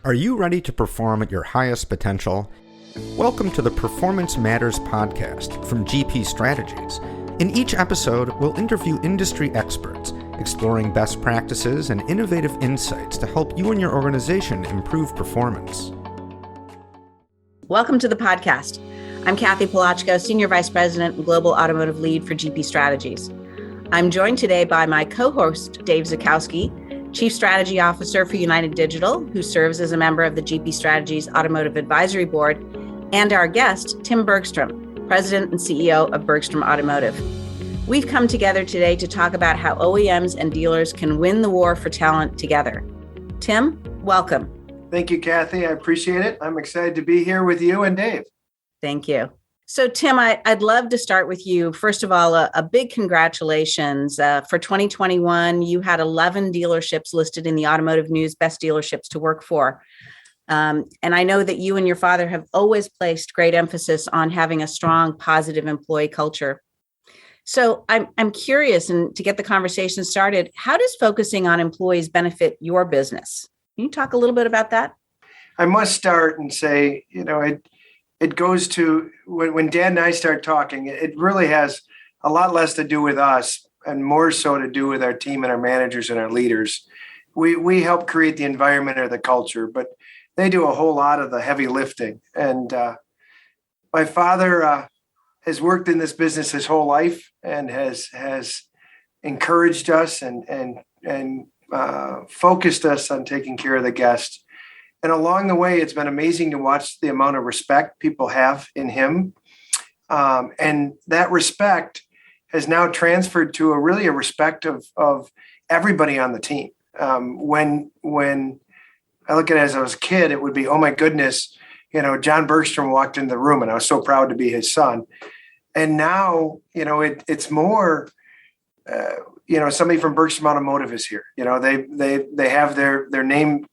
Are you ready to perform at your highest potential? Welcome to the Performance Matters podcast from GP Strategies. In each episode, we'll interview industry experts, exploring best practices and innovative insights to help you and your organization improve performance. Welcome to the podcast. I'm Cathy Palochko, Senior Vice President and Global Automotive Lead for GP Strategies. I'm joined today by my co-host, Dave Zuchowski, Chief Strategy Officer for United Digital, who serves as a member of the GP Strategies Automotive Advisory Board, and our guest, Tim Bergstrom, President and CEO of Bergstrom Automotive. We've come together today to talk about how OEMs and dealers can win the war for talent together. Tim, welcome. Thank you, Cathy. I appreciate it. I'm excited to be here with you and Dave. Thank you. So, Tim, I'd love to start with you. First of all, a big congratulations. For 2021, you had 11 dealerships listed in the Automotive News Best Dealerships to Work For. And I know that you and your father have always placed great emphasis on having a strong, positive employee culture. So I'm curious, and to get the conversation started, how does focusing on employees benefit your business? Can you talk a little bit about that? I must start and say, it goes to when Dad and I start talking, it really has a lot less to do with us and more so to do with our team and our managers and our leaders. We help create the environment or the culture, but they do a whole lot of the heavy lifting. And my father has worked in this business his whole life and has encouraged us and focused us on taking care of the guest. And along the way, it's been amazing to watch the amount of respect people have in him. And that respect has now transferred to a respect of everybody on the team. When I look at it as I was a kid, it would be, oh my goodness, John Bergstrom walked into the room and I was so proud to be his son. And now, it's more, somebody from Bergstrom Automotive is here. They have their name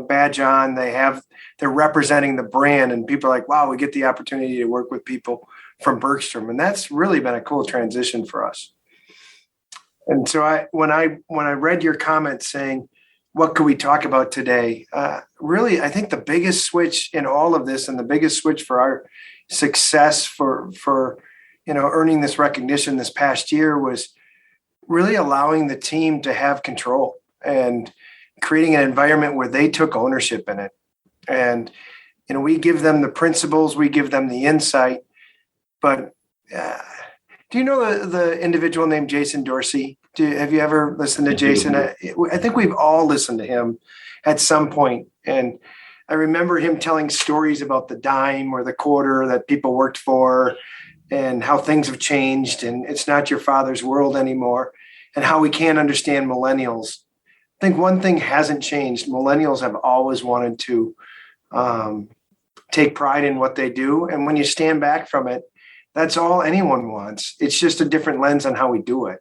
badge on, they're representing the brand, and people are like, wow, we get the opportunity to work with people from Bergstrom. And that's really been a cool transition for us. And so when I read your comment saying, what could we talk about today? Really, I think the biggest switch in all of this and the biggest switch for our success for earning this recognition this past year was really allowing the team to have control and creating an environment where they took ownership in it. And, we give them the principles, we give them the insight. But do you know the individual named Jason Dorsey? Have you ever listened to Jason? I think we've all listened to him at some point. And I remember him telling stories about the dime or the quarter that people worked for and how things have changed and it's not your father's world anymore and how we can't understand millennials. I think one thing hasn't changed. Millennials have always wanted to take pride in what they do. And when you stand back from it, that's all anyone wants. It's just a different lens on how we do it.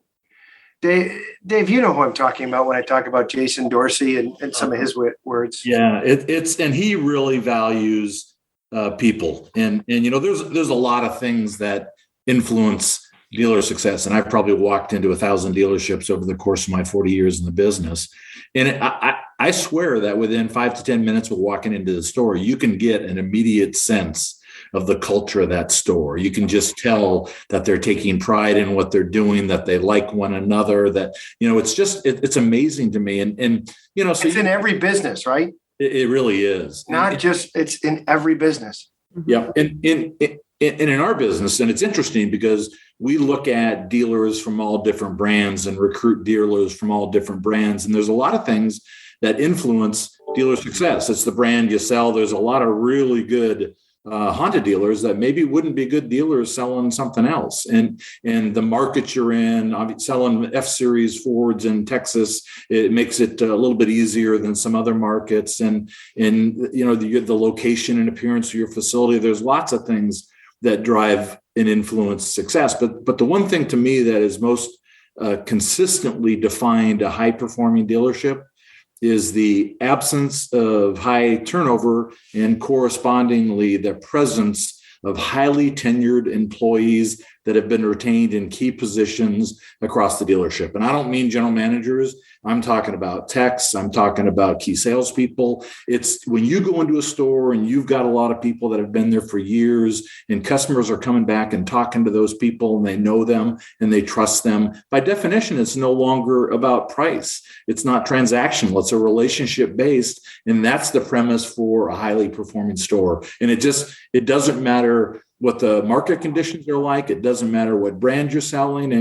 Dave, you know who I'm talking about when I talk about Jason Dorsey and some of his words. Yeah, and he really values people. And there's a lot of things that influence dealer success. And I've probably walked into 1,000 dealerships over the course of my 40 years in the business. And I swear that within 5 to 10 minutes of walking into the store, you can get an immediate sense of the culture of that store. You can just tell that they're taking pride in what they're doing, that they like one another, that, it's amazing to me. And so it's in every business, right? It really is. It's in every business. Yeah. And in our business, and it's interesting because we look at dealers from all different brands and recruit dealers from all different brands. And there's a lot of things that influence dealer success. It's the brand you sell. There's a lot of really good Honda dealers that maybe wouldn't be good dealers selling something else. And the market you're in, selling F-Series Fords in Texas, it makes it a little bit easier than some other markets. And the location and appearance of your facility, there's lots of things that drive and influence success. But the one thing to me that is most consistently defined a high-performing dealership is the absence of high turnover and correspondingly the presence of highly tenured employees that have been retained in key positions across the dealership. And I don't mean general managers. I'm talking about techs. I'm talking about key salespeople. It's when you go into a store and you've got a lot of people that have been there for years, and customers are coming back and talking to those people, and they know them and they trust them. By definition, it's no longer about price. It's not transactional. It's a relationship based. And that's the premise for a highly performing store. And it doesn't matter what the market conditions are like. It doesn't matter what brand you're selling.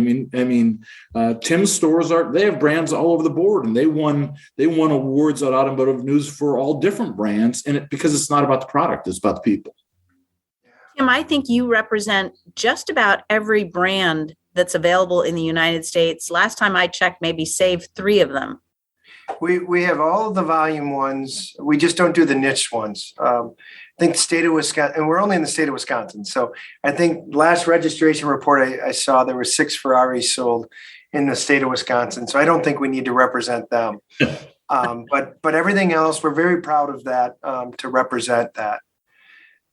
Tim's stores they have brands all over the board, and they won awards at Automotive News for all different brands. And because it's not about the product, it's about the people. Tim, I think you represent just about every brand that's available in the United States. Last time I checked, maybe save 3 of them. We have all of the volume ones. We just don't do the niche ones. I think the state of Wisconsin, and we're only in the state of Wisconsin. So I think last registration report I saw there were 6 Ferraris sold in the state of Wisconsin. So I don't think we need to represent them. But everything else, we're very proud of that, to represent that.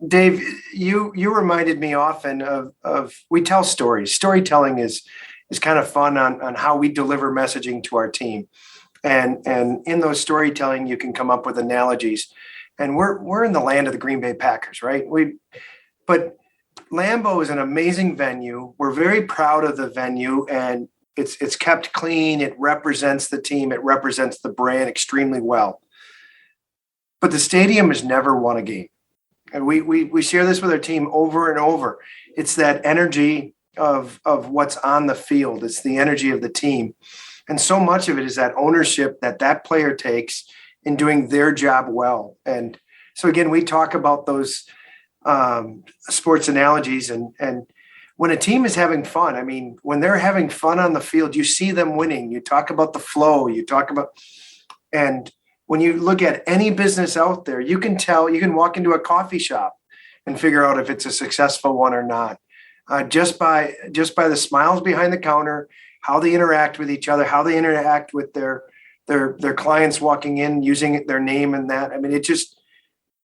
Dave, you reminded me often of we tell stories. Storytelling is kind of fun on how we deliver messaging to our team. And in those storytelling, you can come up with analogies. And we're in the land of the Green Bay Packers, right? But Lambeau is an amazing venue. We're very proud of the venue, and it's kept clean. It represents the team. It represents the brand extremely well. But the stadium has never won a game. And we share this with our team over and over. It's that energy of what's on the field. It's the energy of the team. And so much of it is that ownership that player takes in doing their job well. And so, again, we talk about those sports analogies. And when a team is having fun, when they're having fun on the field, you see them winning. You talk about the flow. And when you look at any business out there, you can walk into a coffee shop and figure out if it's a successful one or not. Just by the smiles behind the counter, how they interact with each other, how they interact with their clients walking in, using their name and that.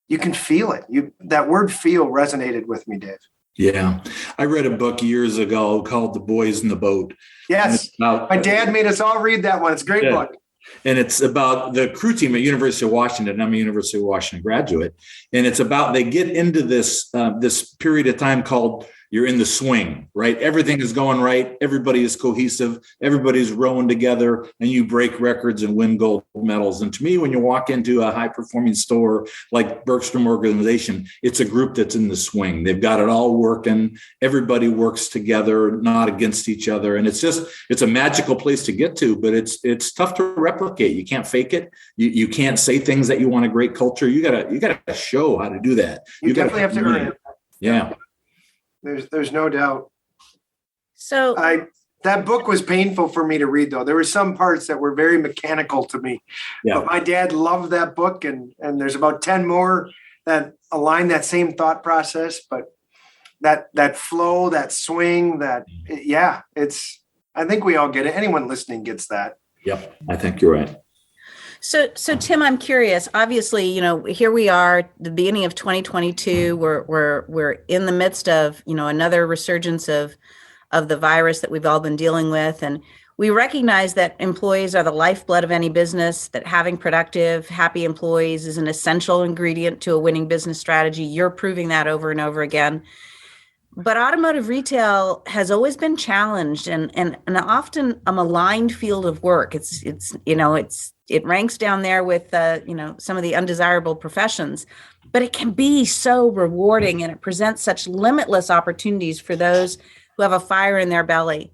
You can feel it. That word "feel" resonated with me, Dave. Yeah. I read a book years ago called The Boys in the Boat. Yes. My dad made us all read that one. It's a great book. And it's about the crew team at University of Washington. I'm a University of Washington graduate. And it's about, they get into this period of time called you're in the swing, right? Everything is going right. Everybody is cohesive. Everybody's rowing together, and you break records and win gold medals. And to me, when you walk into a high performing store like Bergstrom organization, it's a group that's in the swing. They've got it all working. Everybody works together, not against each other. And it's a magical place to get to, but it's tough to replicate. You can't fake it. You can't say things that you want a great culture. You gotta show how to do that. You definitely have to earn it. Yeah. There's no doubt. So that book was painful for me to read, though. There were some parts that were very mechanical to me. Yeah. But my dad loved that book, and there's about 10 more that align that same thought process. But that flow, that swing, I think we all get it. Anyone listening gets that. Yep, I think you're right. So Tim, I'm curious. Obviously, here we are, the beginning of 2022. We're in the midst of, another resurgence of the virus that we've all been dealing with, and we recognize that employees are the lifeblood of any business. That having productive, happy employees is an essential ingredient to a winning business strategy. You're proving that over and over again. But automotive retail has always been challenged and often a maligned field of work. It ranks down there with some of the undesirable professions, but it can be so rewarding, and it presents such limitless opportunities for those who have a fire in their belly.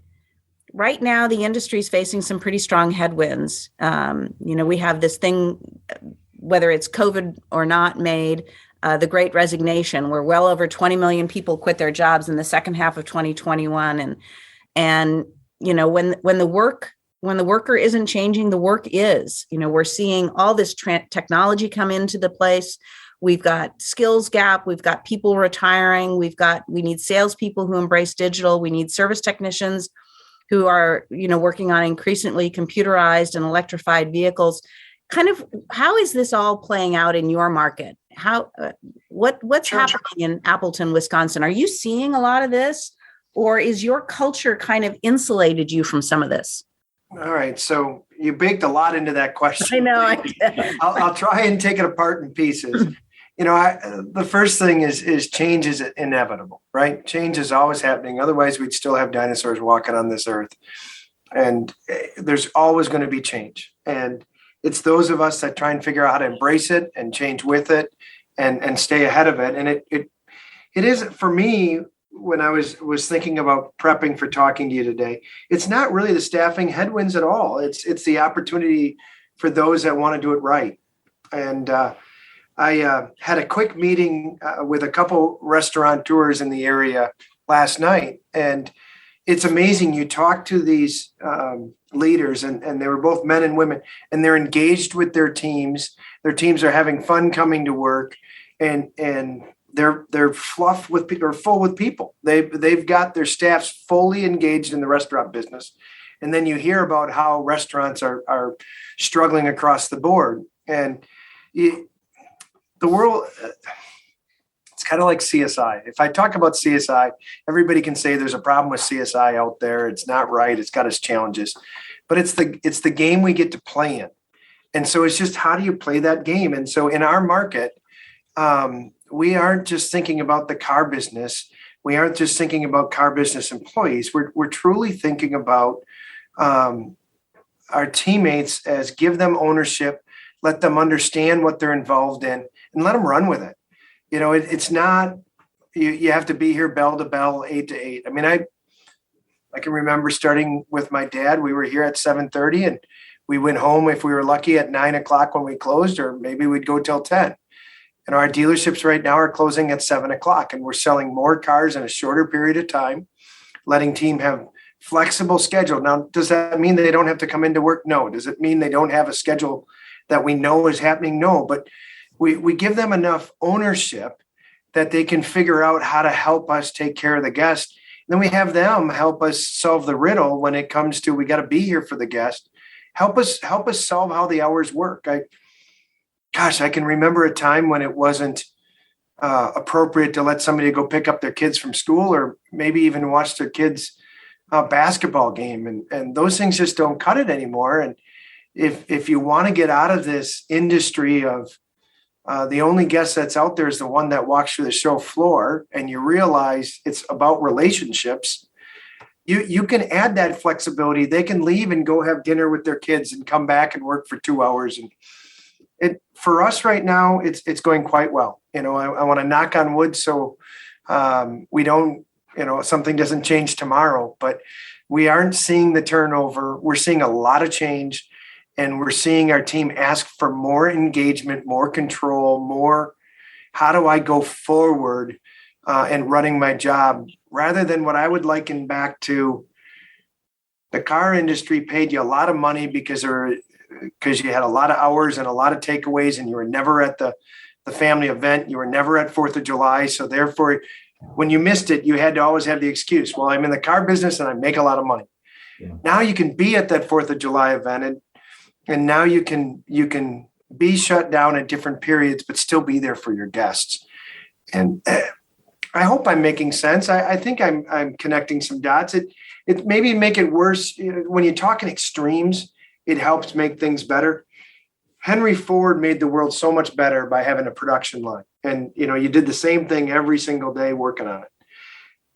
Right now, the industry is facing some pretty strong headwinds. We have this thing, whether it's COVID or not, made the Great Resignation, where well over 20 million people quit their jobs in the second half of 2021. And when the worker isn't changing, the work is. We're seeing all this technology come into the place. We've got skills gap. We've got people retiring. We need salespeople who embrace digital. We need service technicians who are, working on increasingly computerized and electrified vehicles. Kind of, how is this all playing out in your market? What's happening in Appleton, Wisconsin? Are you seeing a lot of this? Or is your culture kind of insulated you from some of this? All right. So you baked a lot into that question. I know. I'll try and take it apart in pieces. The first thing is change is inevitable, right? Change is always happening. Otherwise, we'd still have dinosaurs walking on this earth. And there's always going to be change. And it's those of us that try and figure out how to embrace it and change with it and stay ahead of it. And it is, for me, when I was thinking about prepping for talking to you today, it's not really the staffing headwinds at all. It's the opportunity for those that want to do it right. And I had a quick meeting with a couple restaurateurs in the area last night, and it's amazing. You talk to these leaders, and they were both men and women, and they're engaged with their teams. Their teams are having fun coming to work, and they're fluffed with people, or full with people. They've got their staffs fully engaged in the restaurant business. And then you hear about how restaurants are struggling across the board. And the world, it's kind of like CSI. If I talk about CSI, everybody can say there's a problem with CSI out there. It's not right. It's got its challenges, but it's the game we get to play in. And so it's just, how do you play that game? And so in our market, we aren't just thinking about the car business. We aren't just thinking about car business employees. We're truly thinking about our teammates as give them ownership, let them understand what they're involved in, and let them run with it. It's not, you have to be here bell to bell, 8 to 8. I mean, I can remember starting with my dad. We were here at 7:30 and we went home, if we were lucky, at 9 o'clock when we closed, or maybe we'd go till 10. And our dealerships right now are closing at 7 o'clock, and we're selling more cars in a shorter period of time, letting team have flexible schedule. Now, does that mean they don't have to come into work? No. Does it mean they don't have a schedule that we know is happening? No, but we give them enough ownership that they can figure out how to help us take care of the guest. And then we have them help us solve the riddle when it comes to, we got to be here for the guest. Help us solve how the hours work. I can remember a time when it wasn't appropriate to let somebody go pick up their kids from school, or maybe even watch their kids' basketball game. And those things just don't cut it anymore. And if you want to get out of this industry of the only guest that's out there is the one that walks through the show floor, and you realize it's about relationships, you can add that flexibility. They can leave and go have dinner with their kids and come back and work for 2 hours. And for us right now, it's going quite well. I want to knock on wood so we don't, something doesn't change tomorrow, but we aren't seeing the turnover. We're seeing a lot of change, and we're seeing our team ask for more engagement, more control, more, how do I go forward and running my job, rather than what I would liken back to the car industry paid you a lot of money because you had a lot of hours and a lot of takeaways, and you were never at the family event. You were never at 4th of July. So therefore, when you missed it, you had to always have the excuse, well, I'm in the car business and I make a lot of money. Yeah. Now you can be at that 4th of July event, and now you can be shut down at different periods, but still be there for your guests. And I hope I'm making sense. I think I'm connecting some dots. It maybe make it worse. When you talk in extremes, it helps make things better. Henry Ford made the world so much better by having a production line. And, you did the same thing every single day working on it.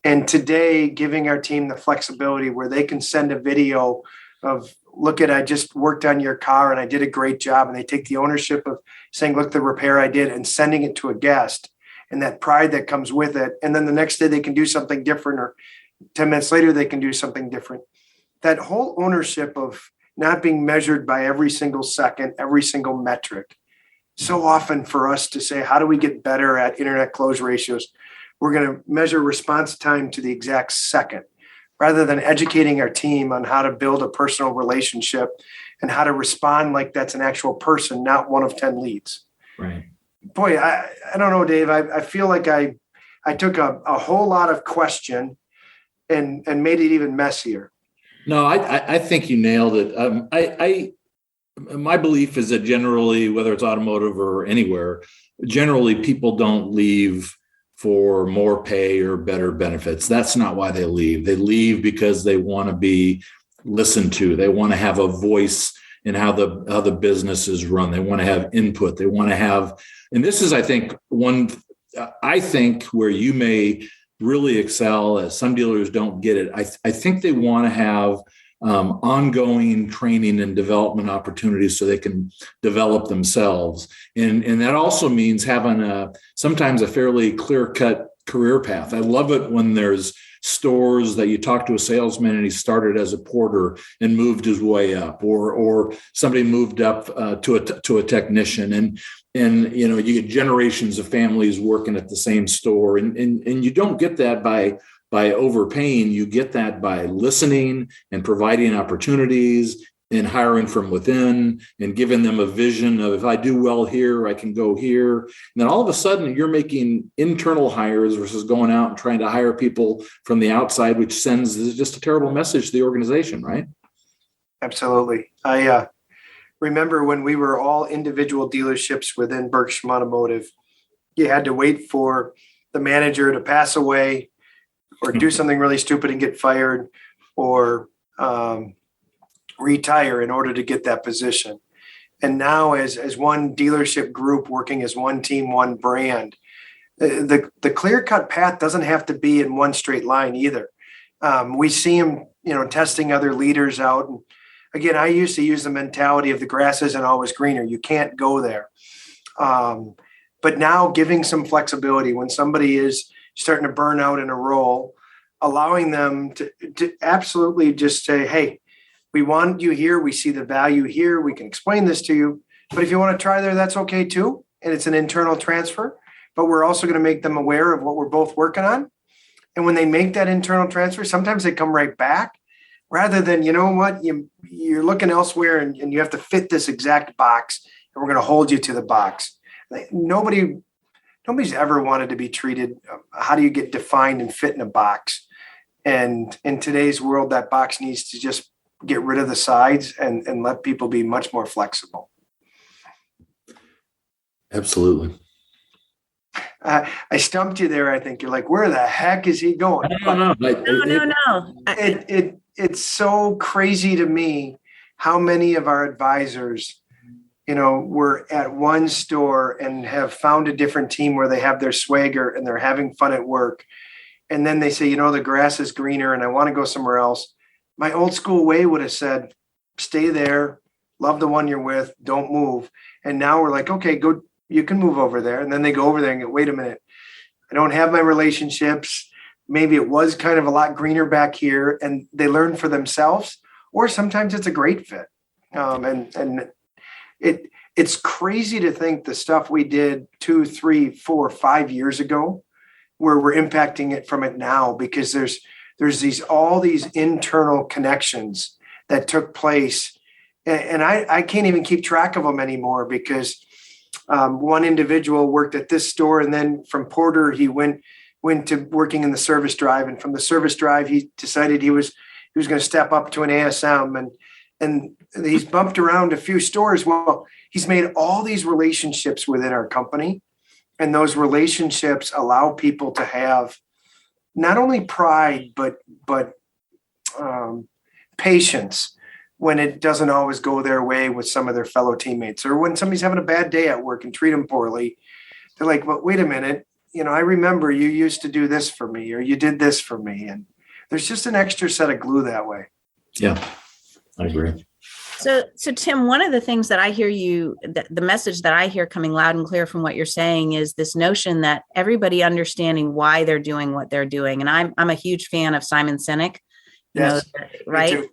And today, giving our team the flexibility where they can send a video of, look at, I just worked on your car and I did a great job. And they take the ownership of saying, look, the repair I did, and sending it to a guest, and that pride that comes with it. And then the next day they can do something different, or 10 minutes later, they can do something different. That whole ownership of not being measured by every single second, every single metric. So often for us to say, how do we get better at internet close ratios? We're going to measure response time to the exact second, rather than educating our team on how to build a personal relationship and how to respond like that's an actual person, not one of 10 leads. Right. Boy, I don't know, Dave. I feel like I took a whole lot of question and made it even messier. No, I think you nailed it. My belief is that generally, whether it's automotive or anywhere, generally people don't leave for more pay or better benefits. That's not why they leave. They leave because they want to be listened to. They want to have a voice in how the business is run. They want to have input. They want to have, and this is, I think, where you may really excel, as some dealers don't get it. I think they want to have ongoing training and development opportunities so they can develop themselves. And that also means having sometimes a fairly clear-cut career path. I love it when there's stores that you talk to a salesman and he started as a porter and moved his way up, or somebody moved up to a technician, and you get generations of families working at the same store, and you don't get that by overpaying. You get that by listening and providing opportunities and hiring from within and giving them a vision of, if I do well here, I can go here. And then all of a sudden you're making internal hires versus going out and trying to hire people from the outside, which sends just a terrible message to the organization, right? Absolutely. I remember when we were all individual dealerships within Bergstrom Automotive, you had to wait for the manager to pass away or do something really stupid and get fired, or retire in order to get that position. And now as one dealership group working as one team, one brand, the clear-cut path doesn't have to be in one straight line either. We see them, testing other leaders out. And again, I used to use the mentality of the grass isn't always greener. You can't go there. But now giving some flexibility when somebody is starting to burn out in a role, allowing them to absolutely just say, hey, we want you here. We see the value here. We can explain this to you. But if you want to try there, that's okay too. And it's an internal transfer. But we're also going to make them aware of what we're both working on. And when they make that internal transfer, sometimes they come right back rather than, you're looking elsewhere and you have to fit this exact box and we're going to hold you to the box. Nobody's ever wanted to be treated. How do you get defined and fit in a box? And in today's world, that box needs to just get rid of the sides and let people be much more flexible. Absolutely. I stumped you there. I think you're like, where the heck is he going? No. It's so crazy to me how many of our advisors, were at one store and have found a different team where they have their swagger and they're having fun at work. And then they say, the grass is greener and I want to go somewhere else. My old school way would have said, stay there, love the one you're with, don't move. And now we're like, okay, go, you can move over there. And then they go over there and go, wait a minute, I don't have my relationships. Maybe it was kind of a lot greener back here, and they learn for themselves, or sometimes it's a great fit. And it's crazy to think the stuff we did 2, 3, 4, 5 years ago, where we're impacting it from it now, because there's all these internal connections that took place. And I can't even keep track of them anymore, because one individual worked at this store, and then from porter, he went to working in the service drive. And from the service drive, he decided he was going to step up to an ASM, and he's bumped around a few stores. Well, he's made all these relationships within our company, and those relationships allow people to have not only pride, but patience when it doesn't always go their way with some of their fellow teammates, or when somebody's having a bad day at work and treat them poorly. They're like, but wait a minute, I remember you used to do this for me, or you did this for me. And there's just an extra set of glue that way. Yeah, I agree. So Tim, one of the things that I hear the message that I hear coming loud and clear from what you're saying is this notion that everybody understanding why they're doing what they're doing. And I'm a huge fan of Simon Sinek, Yes, right?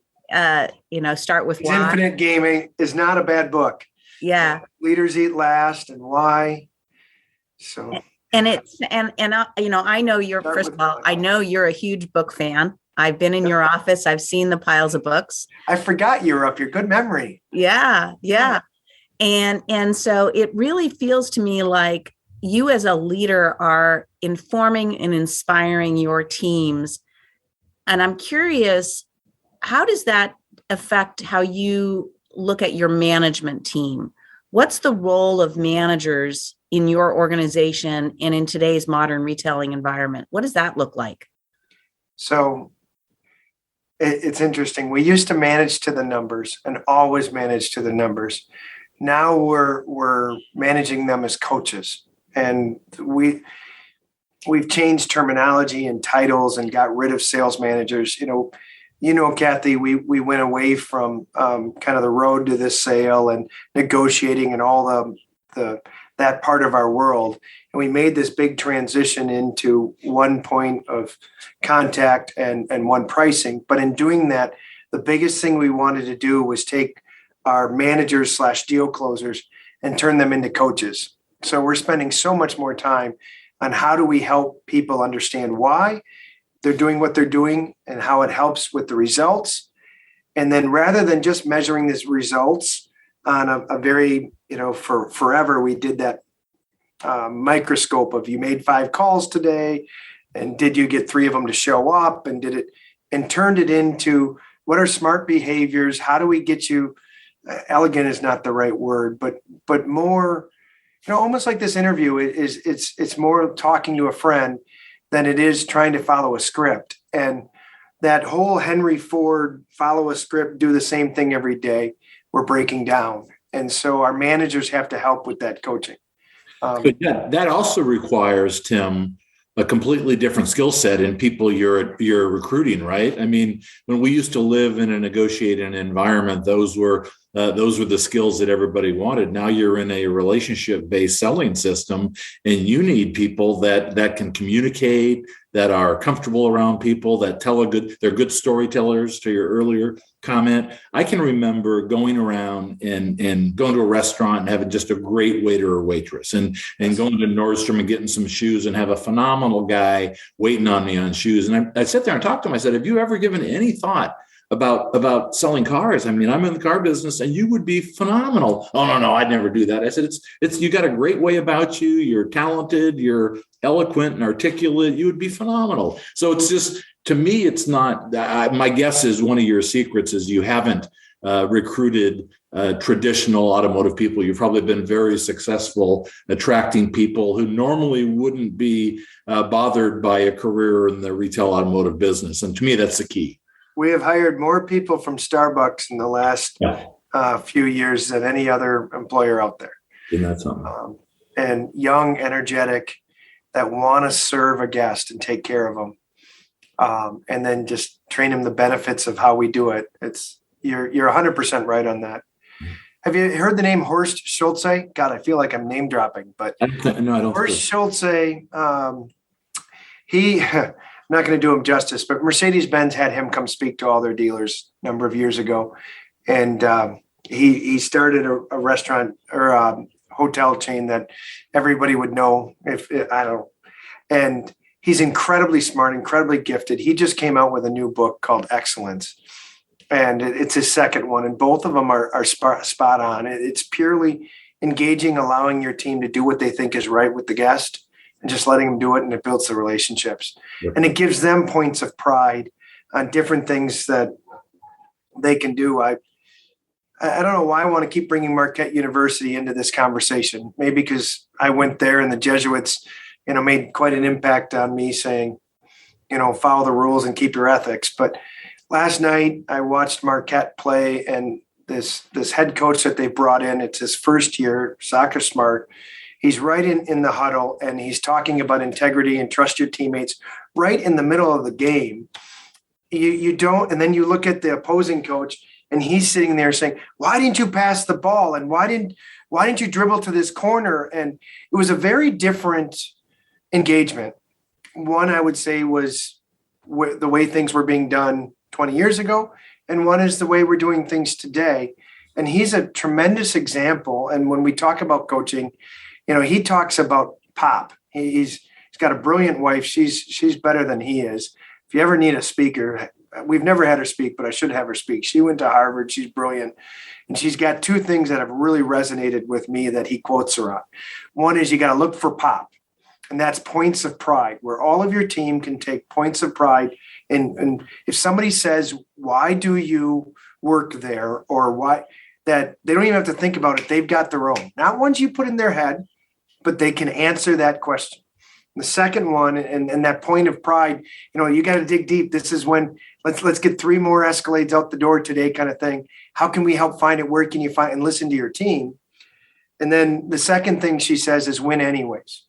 Start with why. Infinite Gaming is not a bad book. Yeah. Leaders eat last, and why. So. And I know I know you're a huge book fan. I've been in your office. I've seen the piles of books. I forgot you were up here. Good memory. Yeah. And so it really feels to me like you as a leader are informing and inspiring your teams. And I'm curious, how does that affect how you look at your management team? What's the role of managers in your organization and in today's modern retailing environment? What does that look like? So it's interesting. We used to manage to the numbers and always manage to the numbers. Now we're managing them as coaches, and we've changed terminology and titles and got rid of sales managers. Kathy, we went away from kind of the road to this sale and negotiating and all that part of our world. And we made this big transition into one point of contact and one pricing. But in doing that, the biggest thing we wanted to do was take our managers / deal closers and turn them into coaches. So we're spending so much more time on how do we help people understand why they're doing what they're doing and how it helps with the results. And then rather than just measuring these results on a very, for forever, we did that microscope of you made 5 calls today and did you get 3 of them to show up and turned it into what are smart behaviors? How do we get you, elegant is not the right word, but more, almost like this interview it's more talking to a friend than it is trying to follow a script. And that whole Henry Ford, follow a script, do the same thing every day, we're breaking down. And so our managers have to help with that coaching. But that also requires, Tim, a completely different skill set in people you're recruiting, right? I mean, when we used to live in a negotiating environment, those were the skills that everybody wanted. Now you're in a relationship-based selling system, and you need people that can communicate, that are comfortable around people, that they're good storytellers, to your earlier comment. I can remember going around and going to a restaurant and having just a great waiter or waitress, and going to Nordstrom and getting some shoes and have a phenomenal guy waiting on me on shoes. And I sit there and talk to him. I said, have you ever given any thought about selling cars? I mean, I'm in the car business and you would be phenomenal. Oh, no, I'd never do that. I said, it's, you got a great way about you. You're talented, you're eloquent and articulate. You would be phenomenal. So it's just, to me, it's not, my guess is one of your secrets is you haven't recruited traditional automotive people. You've probably been very successful attracting people who normally wouldn't be bothered by a career in the retail automotive business. And to me, that's the key. We have hired more people from Starbucks in the last few years than any other employer out there. Isn't that something? And young, energetic, that want to serve a guest and take care of them. And then just train them the benefits of how we do it. You're 100% right on that. Have you heard the name Horst Schulze? God, I feel like I'm name dropping, but no, I don't. Horst Schulze, he, I'm not going to do him justice, but Mercedes-Benz had him come speak to all their dealers a number of years ago. And he started a restaurant or a hotel chain that everybody would know and he's incredibly smart, incredibly gifted. He just came out with a new book called Excellence. And it's his second one. And both of them are spot on. It's purely engaging, allowing your team to do what they think is right with the guest and just letting them do it. And it builds the relationships. Yep. And it gives them points of pride on different things that they can do. I don't know why I want to keep bringing Marquette University into this conversation. Maybe because I went there and the Jesuits, made quite an impact on me saying, follow the rules and keep your ethics. But last night I watched Marquette play, and this head coach that they brought in, it's his first year, soccer smart. He's right in the huddle, and he's talking about integrity and trust your teammates right in the middle of the game. You don't, and then you look at the opposing coach, and he's sitting there saying, "Why didn't you pass the ball? And why didn't you dribble to this corner?" And it was a very different engagement. One, I would say, was the way things were being done 20 years ago, and one is the way we're doing things today. And he's a tremendous example. And when we talk about coaching, he talks about Pop. He's got a brilliant wife. She's better than he is. If you ever need a speaker, we've never had her speak, but I should have her speak. She went to Harvard. She's brilliant. And she's got 2 things that have really resonated with me that he quotes her on. One is you got to look for Pop. And that's points of pride, where all of your team can take points of pride. And if somebody says, "Why do you work there?" or "Why," that they don't even have to think about it. They've got their own, not ones you put in their head, but they can answer that question. The second one, and that point of pride, you got to dig deep. This is when let's get 3 more Escalades out the door today kind of thing. How can we help find it? Where can you find and listen to your team? And then the second thing she says is win anyways.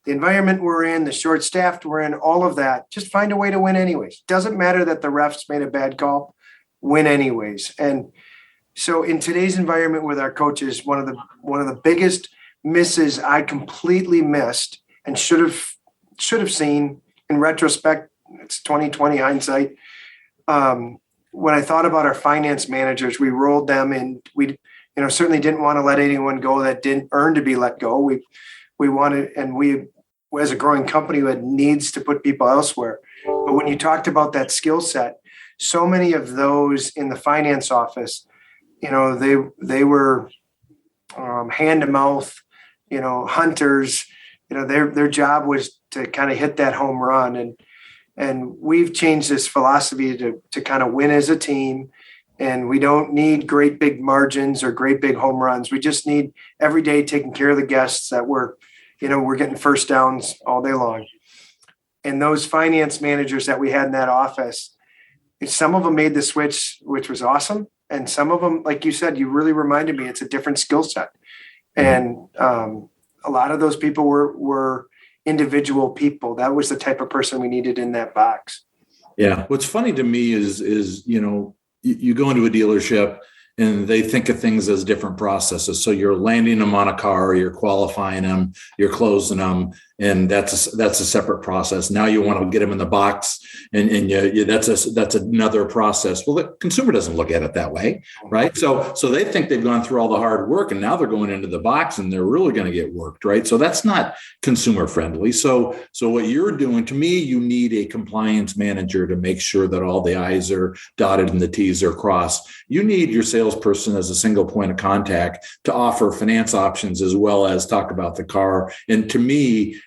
The environment we're in, the short staffed we're in, all of that, just find a way to win anyways. Doesn't matter that the refs made a bad call, win anyways. And so in today's environment with our coaches, one of the biggest misses I completely missed and should have seen in retrospect, it's 2020 hindsight. When I thought about our finance managers, we rolled them and we certainly didn't want to let anyone go that didn't earn to be let go. We wanted, and we, as a growing company, had needs to put people elsewhere. But when you talked about that skill set, so many of those in the finance office, they were hand to mouth, hunters. Their job was to kind of hit that home run, and we've changed this philosophy to kind of win as a team. And we don't need great big margins or great big home runs. We just need every day taking care of the guests that we're getting first downs all day long. And those finance managers that we had in that office, some of them made the switch, which was awesome. And some of them, like you said, you really reminded me, it's a different skill set. And a lot of those people were individual people. That was the type of person we needed in that box. Yeah. What's funny to me is you go into a dealership and they think of things as different processes. So you're landing them on a car, you're qualifying them, you're closing them, and that's a separate process. Now you want to get them in the box, and that's another process. Well, the consumer doesn't look at it that way, right? So they think they've gone through all the hard work, and now they're going into the box, and they're really going to get worked, right? So that's not consumer friendly. So what you're doing, to me, you need a compliance manager to make sure that all the I's are dotted and the T's are crossed. You need your salesperson as a single point of contact to offer finance options as well as talk about the car. And to me,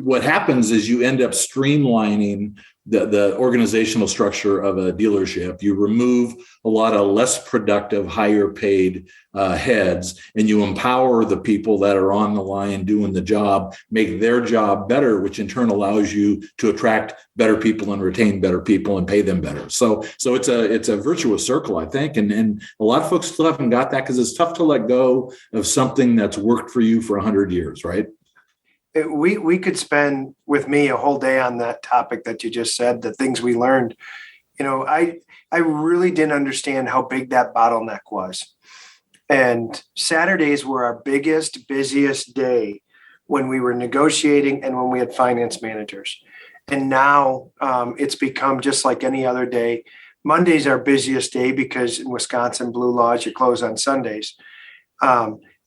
what happens is you end up streamlining the organizational structure of a dealership. You remove a lot of less productive, higher paid heads, and you empower the people that are on the line doing the job, make their job better, which in turn allows you to attract better people and retain better people and pay them better. So it's a virtuous circle, I think. And a lot of folks still haven't got that because it's tough to let go of something that's worked for you for 100 years, right? We could spend with me a whole day on that topic that you just said, the things we learned. I really didn't understand how big that bottleneck was. And Saturdays were our biggest, busiest day when we were negotiating and when we had finance managers. And now it's become just like any other day. Monday's our busiest day because in Wisconsin, blue laws, you close on Sundays.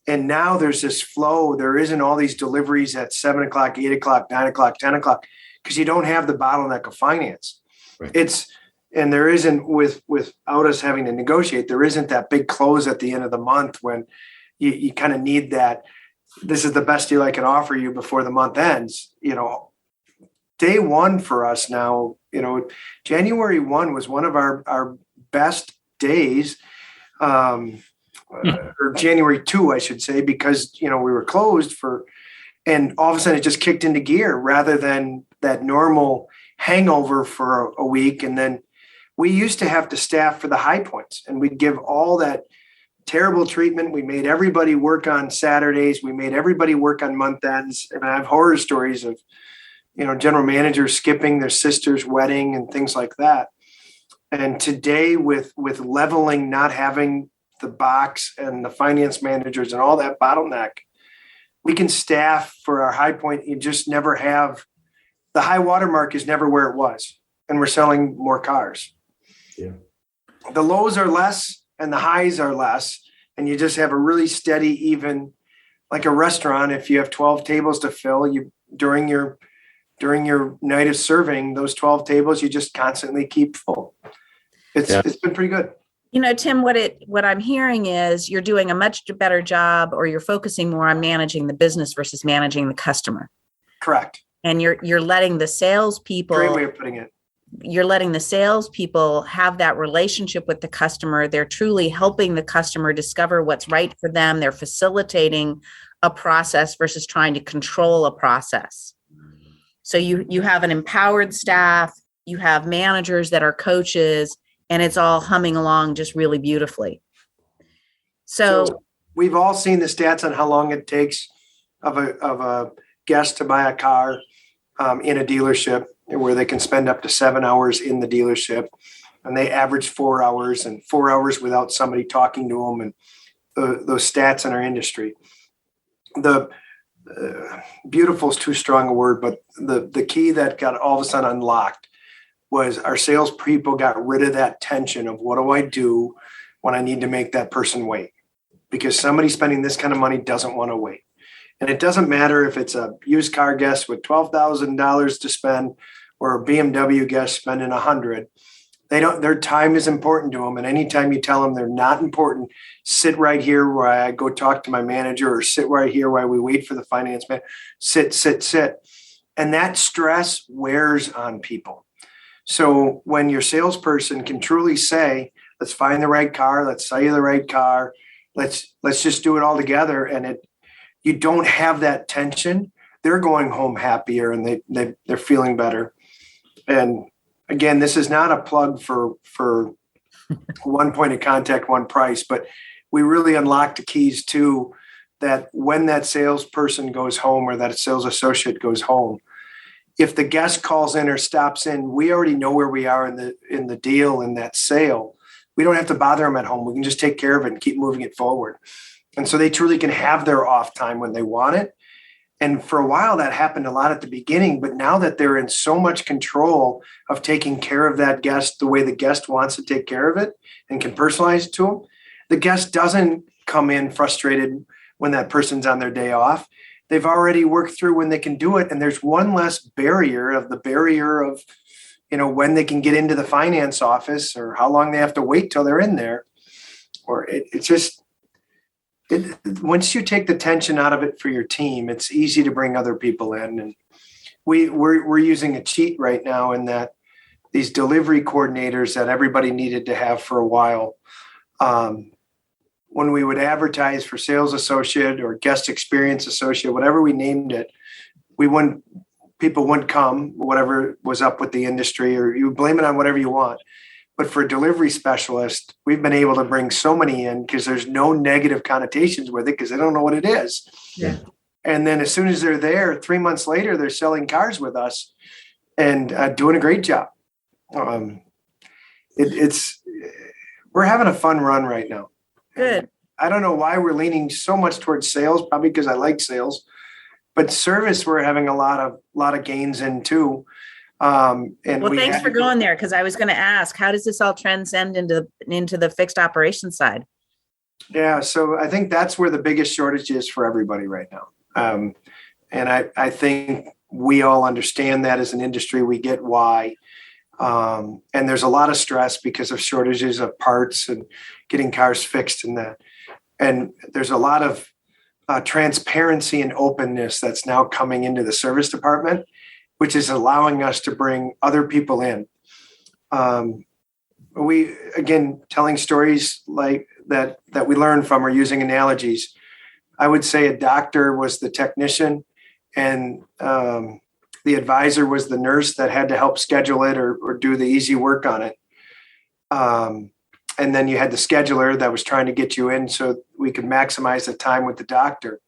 And now there's this flow. There isn't all these deliveries at 7 o'clock, 8 o'clock, 9 o'clock, 10 o'clock, because you don't have the bottleneck of finance. Right. And there isn't without us having to negotiate, there isn't that big close at the end of the month when you kind of need that. This is the best deal I can offer you before the month ends. Day one for us now, January 1 was one of our best days. Or January 2, I should say, because, we were closed and all of a sudden it just kicked into gear rather than that normal hangover for a week. And then we used to have to staff for the high points and we'd give all that terrible treatment. We made everybody work on Saturdays. We made everybody work on month ends. And I have horror stories of, general managers skipping their sister's wedding and things like that. And today with leveling, not having the box and the finance managers and all that bottleneck, we can staff for our high point. You just never have the high watermark is never where it was. And we're selling more cars. Yeah. The lows are less and the highs are less. And you just have a really steady, even like a restaurant. If you have 12 tables to fill, during your night of serving those 12 tables, you just constantly keep full. It's been pretty good. Tim, what I'm hearing is you're doing a much better job, or you're focusing more on managing the business versus managing the customer. Correct. And you're letting the salespeople. Great way of putting it. you're letting the salespeople have that relationship with the customer. They're truly helping the customer discover what's right for them. They're facilitating a process versus trying to control a process. So you have an empowered staff, you have managers that are coaches, and it's all humming along just really beautifully. So we've all seen the stats on how long it takes of a guest to buy a car in a dealership, where they can spend up to 7 hours in the dealership, and they average 4 hours, and 4 hours without somebody talking to them, and those stats in our industry. The beautiful is too strong a word, but the key that got all of a sudden unlocked was our salespeople got rid of that tension of what do I do when I need to make that person wait, because somebody spending this kind of money doesn't want to wait. And it doesn't matter if it's a used car guest with $12,000 to spend or a BMW guest spending $100. Their time is important to them. And anytime you tell them they're not important, sit right here where I go talk to my manager, or sit right here while we wait for the finance man, sit. And that stress wears on people. So when your salesperson can truly say, let's find the right car, let's sell you the right car, let's just do it all together, and you don't have that tension, they're going home happier, and they're feeling better. And again, this is not a plug for one point of contact, one price, but we really unlock the keys to that. When that salesperson goes home, or that sales associate goes home, if the guest calls in or stops in, we already know where we are in the deal, in that sale. We don't have to bother them at home. We can just take care of it and keep moving it forward. And so they truly can have their off time when they want it. And for a while, that happened a lot at the beginning. But now that they're in so much control of taking care of that guest the way the guest wants to take care of it, and can personalize it to them, the guest doesn't come in frustrated when that person's on their day off. They've already worked through when they can do it. And there's one less barrier of when they can get into the finance office, or how long they have to wait till they're in there. Or once you take the tension out of it for your team, it's easy to bring other people in. And we're using a cheat right now, in that these delivery coordinators that everybody needed to have for a while, when we would advertise for sales associate or guest experience associate, whatever we named it, people wouldn't come, whatever was up with the industry, or you blame it on whatever you want. But for a delivery specialist, we've been able to bring so many in because there's no negative connotations with it, because they don't know what it is. Yeah. And then as soon as they're there, 3 months later, they're selling cars with us and doing a great job. We're having a fun run right now. Good. I don't know why we're leaning so much towards sales, probably because I like sales, but service, we're having a lot of gains in too. Thanks for going there, because I was going to ask, how does this all transcend into the fixed operations side? Yeah, so I think that's where the biggest shortage is for everybody right now. And I think we all understand that as an industry. We get why. And there's a lot of stress because of shortages of parts and getting cars fixed and that. And there's a lot of transparency and openness that's now coming into the service department, which is allowing us to bring other people in. We, again, telling stories like that we learn from, or using analogies. I would say a doctor was the technician, and the advisor was the nurse that had to help schedule it or do the easy work on it. And then you had the scheduler that was trying to get you in so we could maximize the time with the doctor.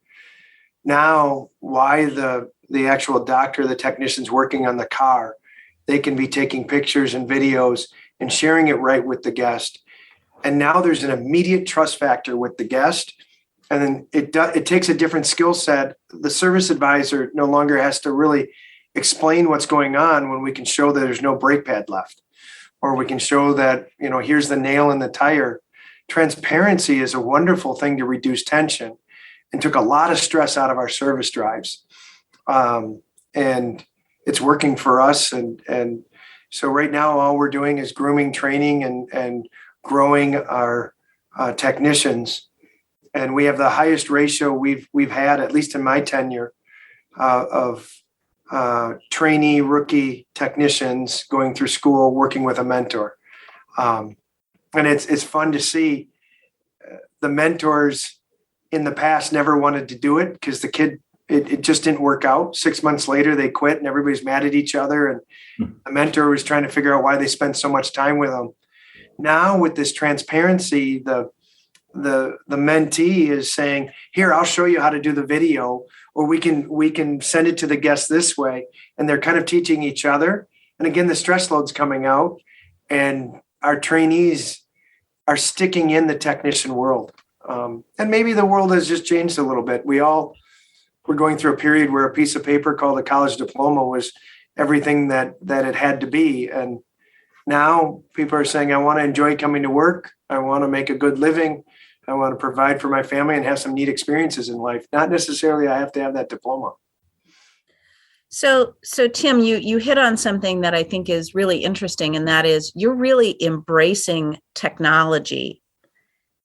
Now, why the actual doctor, the technician's working on the car, they can be taking pictures and videos and sharing it right with the guest. And now there's an immediate trust factor with the guest. And then it takes a different skill set. The service advisor no longer has to really explain what's going on when we can show that there's no brake pad left, or we can show that, here's the nail in the tire. Transparency is a wonderful thing to reduce tension and took a lot of stress out of our service drives. And it's working for us. And so right now, all we're doing is grooming, training, and growing our technicians. And we have the highest ratio we've had, at least in my tenure, of trainee, rookie technicians going through school, working with a mentor. And it's fun to see the mentors in the past never wanted to do it because the kid, it just didn't work out. 6 months later, they quit and everybody's mad at each other. And the mentor was trying to figure out why they spent so much time with them. Now with this transparency, the mentee is saying, here, I'll show you how to do the video, or we can send it to the guest this way. And they're kind of teaching each other. And again, the stress load's coming out and our trainees are sticking in the technician world. And maybe the world has just changed a little bit. We're going through a period where a piece of paper called a college diploma was everything that it had to be. And now people are saying, I want to enjoy coming to work. I want to make a good living. I want to provide for my family and have some neat experiences in life. Not necessarily I have to have that diploma. So Tim, you hit on something that I think is really interesting, and that is you're really embracing technology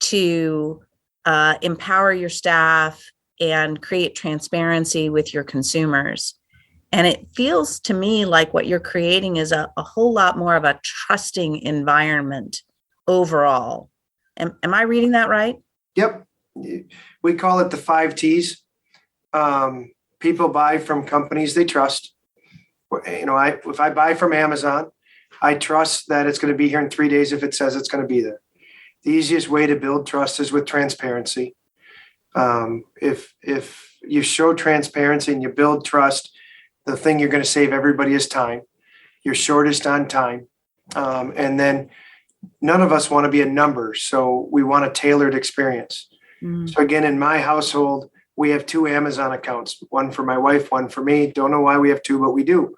to empower your staff and create transparency with your consumers. And it feels to me like what you're creating is a whole lot more of a trusting environment overall. Am I reading that right? Yep. We call it the 5 T's. People buy from companies they trust. If I buy from Amazon, I trust that it's going to be here in 3 days if it says it's going to be there. The easiest way to build trust is with transparency. If you show transparency and you build trust, the thing you're going to save everybody is time. You're shortest on time. And then none of us want to be a number. So we want a tailored experience. So again, in my household, we have 2 Amazon accounts, one for my wife, one for me. Don't know why we have 2, but we do.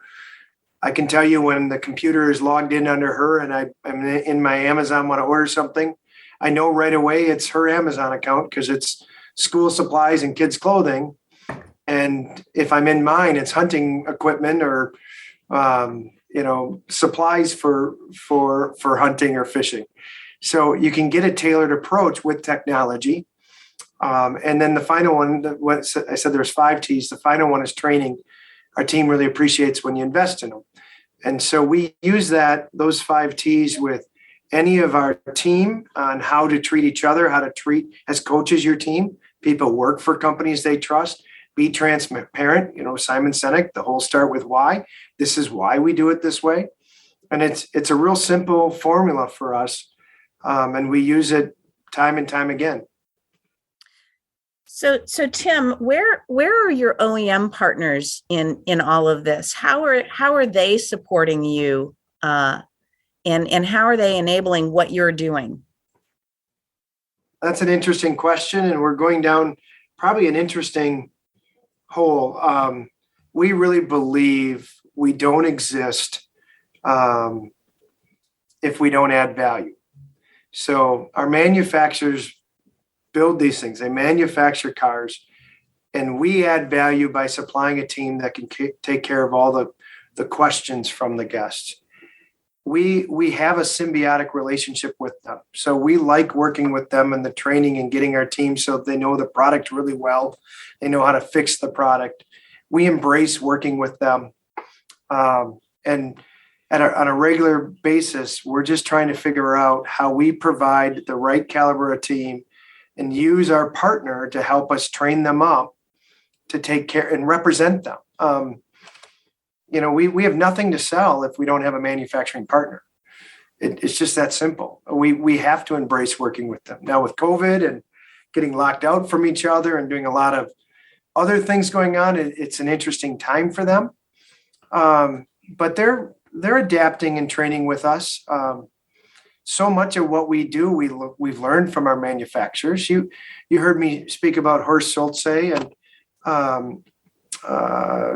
I can tell you when the computer is logged in under her and I'm in my Amazon, want to order something, I know right away it's her Amazon account because it's school supplies and kids' clothing. And if I'm in mine, it's hunting equipment or, supplies for hunting or fishing. So you can get a tailored approach with technology. And then the final one, what I said, there's 5 T's. The final one is training. Our team really appreciates when you invest in them. And so we use those 5 T's with any of our team on how to treat each other, how to treat as coaches your team. People work for companies they trust. Be transparent. Simon Sinek, the whole start with why. This is why we do it this way. And it's a real simple formula for us. And we use it time and time again. So Tim, where are your OEM partners in all of this? How are they supporting you, and how are they enabling what you're doing? That's an interesting question, and we're going down probably an interesting hole. We really believe we don't exist if we don't add value. So our manufacturers build these things. They manufacture cars, and we add value by supplying a team that can take care of all the questions from the guests. We have a symbiotic relationship with them. So we like working with them and the training and getting our team so they know the product really well. They know how to fix the product. We embrace working with them. And on a regular basis, we're just trying to figure out how we provide the right caliber of team and use our partner to help us train them up to take care and represent them. We have nothing to sell if we don't have a manufacturing partner. It's just that simple. We have to embrace working with them. Now with COVID and getting locked out from each other and doing a lot of other things going on, it's an interesting time for them. But they're adapting and training with us. So much of what we do, we've learned from our manufacturers. You heard me speak about Horst Schulze and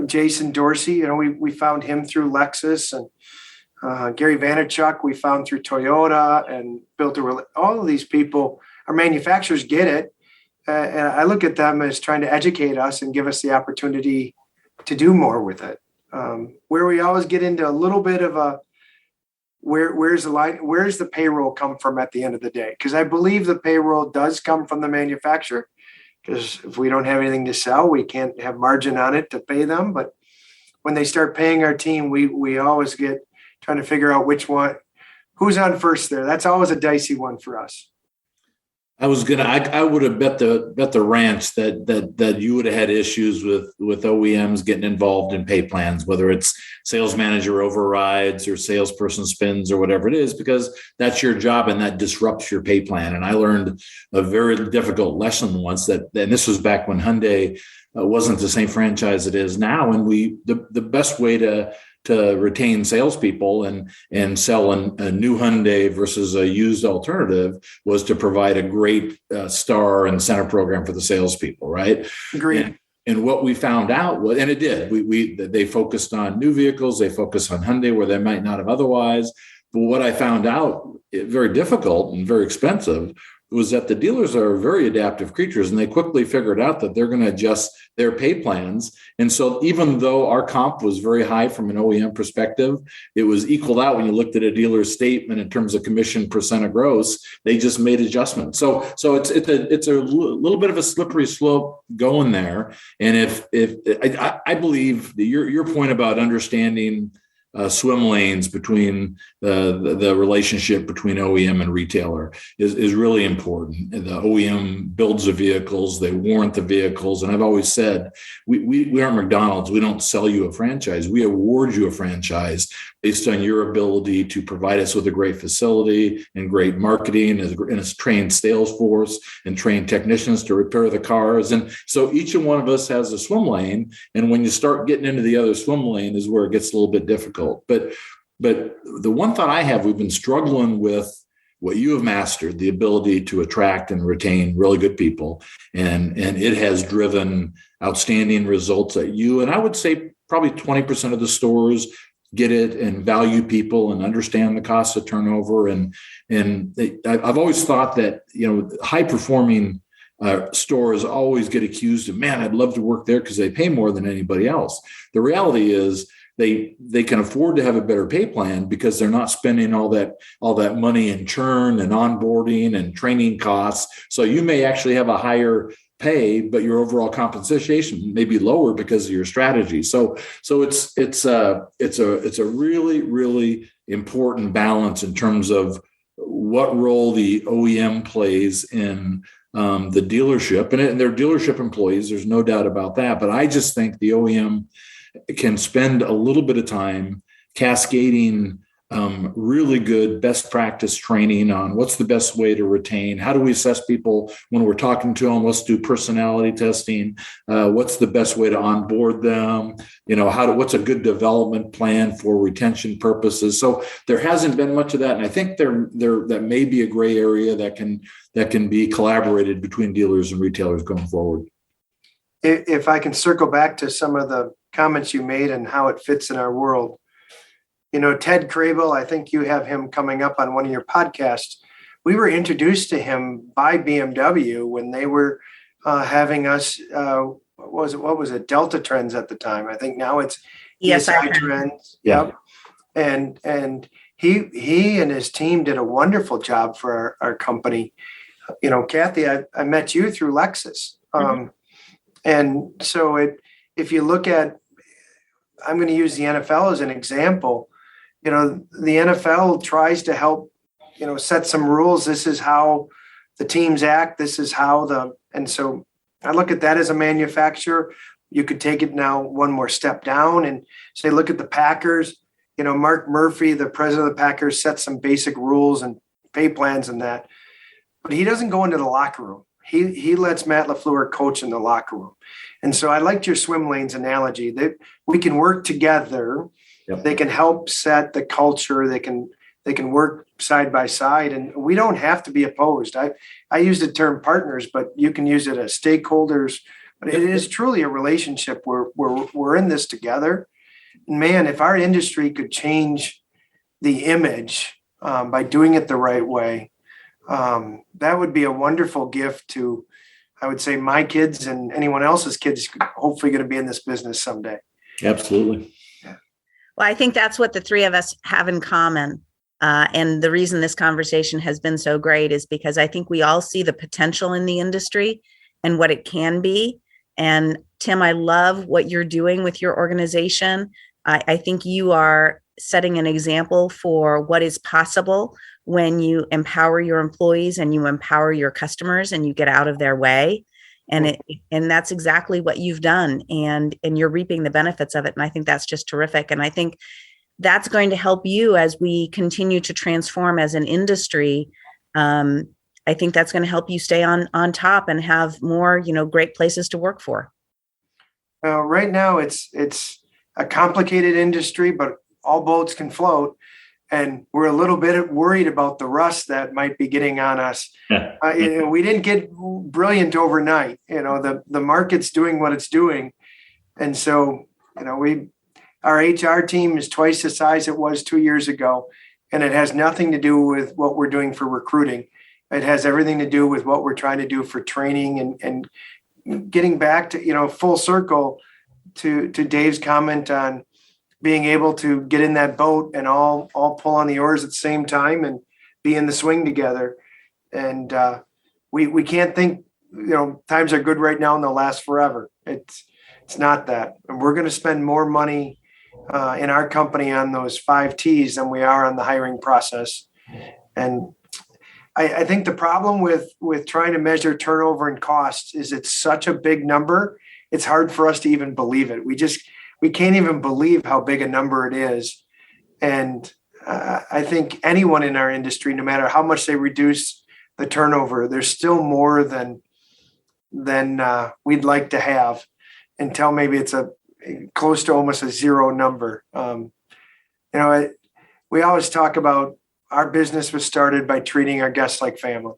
Jason Dorsey. We found him through Lexus, and Gary Vaynerchuk we found through Toyota, and built all of these people. Our manufacturers get it, and I look at them as trying to educate us and give us the opportunity to do more with it. Where we always get into a little bit of a where's the line? Where's the payroll come from at the end of the day? Because I believe the payroll does come from the manufacturer. Because if we don't have anything to sell, we can't have margin on it to pay them. But when they start paying our team, we always get trying to figure out who's on first there. That's always a dicey one for us. I would have bet the ranch that you would have had issues with OEMs getting involved in pay plans, whether it's sales manager overrides or salesperson spins or whatever it is, because that's your job and that disrupts your pay plan. And I learned a very difficult lesson once and this was back when Hyundai wasn't the same franchise it is now. And the best way to retain salespeople and sell a new Hyundai versus a used alternative was to provide a great star incentive program for the salespeople, right? Agreed. And what we found out was, and it did, they focused on new vehicles, they focused on Hyundai where they might not have otherwise. But what I found out, very difficult and very expensive, was that the dealers are very adaptive creatures, and they quickly figured out that they're going to adjust their pay plans. And so even though our comp was very high from an OEM perspective, it was equaled out when you looked at a dealer's statement in terms of commission percent of gross. They just made adjustments. So it's a little bit of a slippery slope going there. And if I believe your point about understanding swim lanes between the relationship between OEM and retailer is really important. The OEM builds the vehicles, they warrant the vehicles. And I've always said, we aren't McDonald's. We don't sell you a franchise. We award you a franchise based on your ability to provide us with a great facility and great marketing and a trained sales force and trained technicians to repair the cars. And so each one of us has a swim lane. And when you start getting into the other swim lane is where it gets a little bit difficult. But the one thought I have, we've been struggling with what you have mastered, the ability to attract and retain really good people. And it has driven outstanding results at you. And I would say probably 20% of the stores get it and value people and understand the cost of turnover. And I've always thought that, high performing stores always get accused of, man, I'd love to work there because they pay more than anybody else. The reality is they can afford to have a better pay plan because they're not spending all that money in churn and onboarding and training costs. So you may actually have a higher pay, but your overall compensation may be lower because of your strategy. So it's a really, really important balance in terms of what role the OEM plays in the dealership and their dealership employees. There's no doubt about that. But I just think the OEM can spend a little bit of time cascading really good best practice training on what's the best way to retain, how do we assess people when we're talking to them, let's do personality testing, what's the best way to onboard them, what's a good development plan for retention purposes. So there hasn't been much of that, and I think there that may be a gray area that can be collaborated between dealers and retailers going forward. If I can circle back to some of the comments you made and how it fits in our world. Ted Crable, I think you have him coming up on one of your podcasts. We were introduced to him by BMW when they were having us, what was it? Delta Trends at the time. I think now it's ESI Trends. Yeah. Yep. And he and his team did a wonderful job for our company. Cathy, I met you through Lexus. And so if you look at, I'm going to use the NFL as an example. The NFL tries to help, set some rules. This is how the teams act. This is how and so I look at that as a manufacturer. You could take it now one more step down and say, look at the Packers. Mark Murphy, the president of the Packers, set some basic rules and pay plans and that, but he doesn't go into the locker room. He lets Matt LaFleur coach in the locker room. And so I liked your swim lanes analogy that we can work together. Yep. They can help set the culture. They can work side by side, and we don't have to be opposed. I use the term partners, but you can use it as stakeholders. But it is truly a relationship where we're in this together. And man, if our industry could change the image by doing it the right way, that would be a wonderful gift to, I would say, my kids and anyone else's kids hopefully going to be in this business someday. Absolutely. Well, I think that's what the three of us have in common. And the reason this conversation has been so great is because I think we all see the potential in the industry and what it can be. And Tim, I love what you're doing with your organization. I think you are setting an example for what is possible when you empower your employees and you empower your customers and you get out of their way. And that's exactly what you've done. And you're reaping the benefits of it. And I think that's just terrific. And I think that's going to help you as we continue to transform as an industry. I think that's going to help you stay on top and have more, great places to work for. Right now, it's a complicated industry, but all boats can float. And we're a little bit worried about the rust that might be getting on us. We didn't get brilliant overnight. The market's doing what it's doing. And so, our HR team is twice the size it was 2 years ago. And it has nothing to do with what we're doing for recruiting. It has everything to do with what we're trying to do for training and getting back to, full circle to Dave's comment on being able to get in that boat and all pull on the oars at the same time and be in the swing together. And we can't think, times are good right now and they'll last forever. It's not that. And we're going to spend more money in our company on those 5 T's than we are on the hiring process. And I think the problem with trying to measure turnover and costs is it's such a big number. It's hard for us to even believe it. We can't even believe how big a number it is. And I think anyone in our industry, no matter how much they reduce the turnover, there's still more than we'd like to have until maybe it's a close to almost a zero number. We always talk about our business was started by treating our guests like family.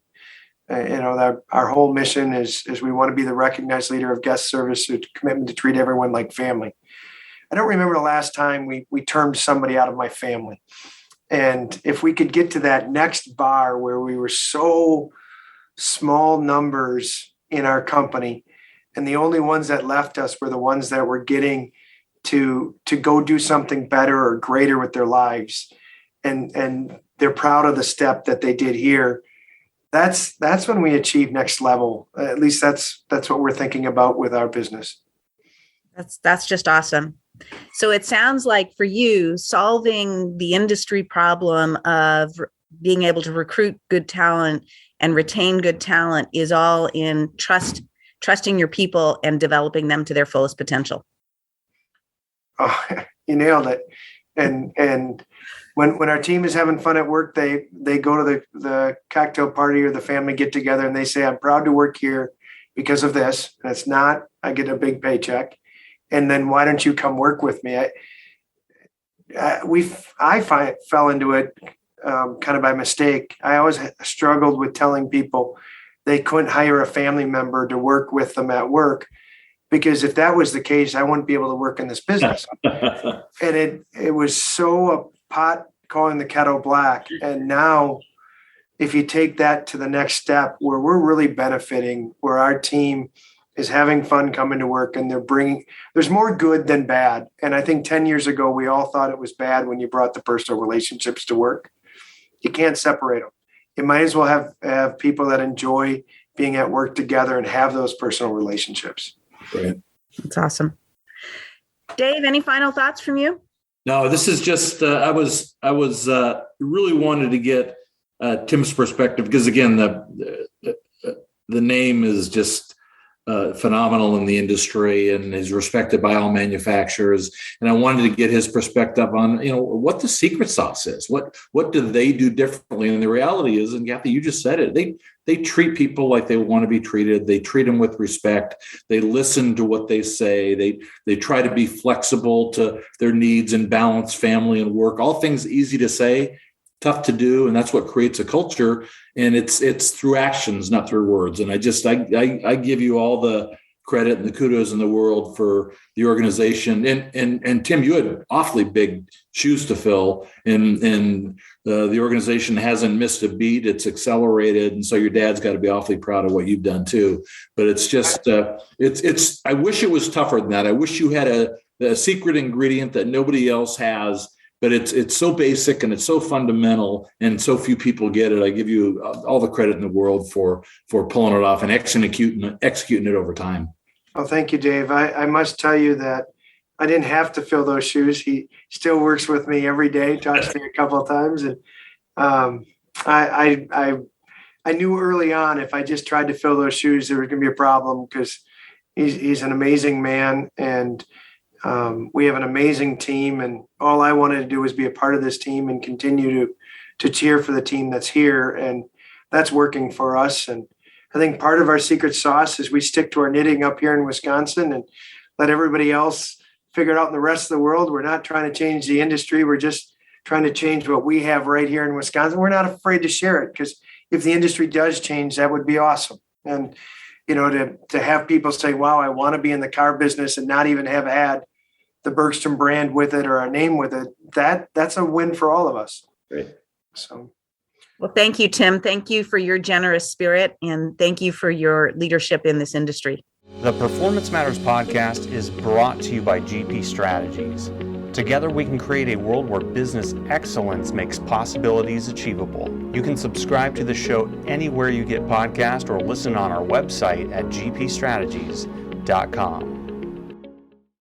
Our whole mission is we want to be the recognized leader of guest service, a commitment to treat everyone like family. I don't remember the last time we termed somebody out of my family. And if we could get to that next bar where we were so small numbers in our company, and the only ones that left us were the ones that were getting to go do something better or greater with their lives. And they're proud of the step that they did here. That's when we achieve next level. At least that's what we're thinking about with our business. That's just awesome. So it sounds like for you, solving the industry problem of being able to recruit good talent and retain good talent is all in trusting your people and developing them to their fullest potential. Oh, you nailed it. And when our team is having fun at work, they go to the cocktail party or the family get together and they say, I'm proud to work here because of this. And it's not, I get a big paycheck. And then why don't you come work with me? I fell into it kind of by mistake. I always struggled with telling people they couldn't hire a family member to work with them at work, because if that was the case, I wouldn't be able to work in this business. And it was so a pot calling the kettle black. And now if you take that to the next step where we're really benefiting, where our team is having fun coming to work and there's more good than bad. And I think 10 years ago, we all thought it was bad when you brought the personal relationships to work. You can't separate them. You might as well have people that enjoy being at work together and have those personal relationships. Right. That's awesome. Dave, any final thoughts from you? No, this is just, I was really wanted to get Tim's perspective, because again, the name is just phenomenal in the industry and is respected by all manufacturers. And I wanted to get his perspective on, what the secret sauce is. What do they do differently? And the reality is, and Cathy, you just said it, they treat people like they want to be treated. They treat them with respect. They listen to what they say. They try to be flexible to their needs and balance family and work. All things easy to say, tough to do, and that's what creates a culture. And it's through actions, not through words. And I give you all the credit and the kudos in the world for the organization. And Tim, you had awfully big shoes to fill, and the organization hasn't missed a beat. It's accelerated, and so your dad's got to be awfully proud of what you've done too. But it's just it's. I wish it was tougher than that. I wish you had a secret ingredient that nobody else has. But it's so basic and it's so fundamental, and so few people get it. I give you all the credit in the world for pulling it off and executing it over time. Well, thank you, Dave. I must tell you that I didn't have to fill those shoes. He still works with me every day, talks to me a couple of times. And I knew early on if I just tried to fill those shoes, there was going to be a problem because he's an amazing man. And we have an amazing team. And all I wanted to do was be a part of this team and continue to cheer for the team that's here. And that's working for us. And I think part of our secret sauce is we stick to our knitting up here in Wisconsin and let everybody else figure it out in the rest of the world. We're not trying to change the industry. We're just trying to change what we have right here in Wisconsin. We're not afraid to share it because if the industry does change, that would be awesome. And, to have people say, wow, I want to be in the car business and not even have had the Bergstrom brand with it or our name with it, that's a win for all of us. Great. So. Well, thank you, Tim. Thank you for your generous spirit, and thank you for your leadership in this industry. The Performance Matters podcast is brought to you by GP Strategies. Together, we can create a world where business excellence makes possibilities achievable. You can subscribe to the show anywhere you get podcasts or listen on our website at gpstrategies.com.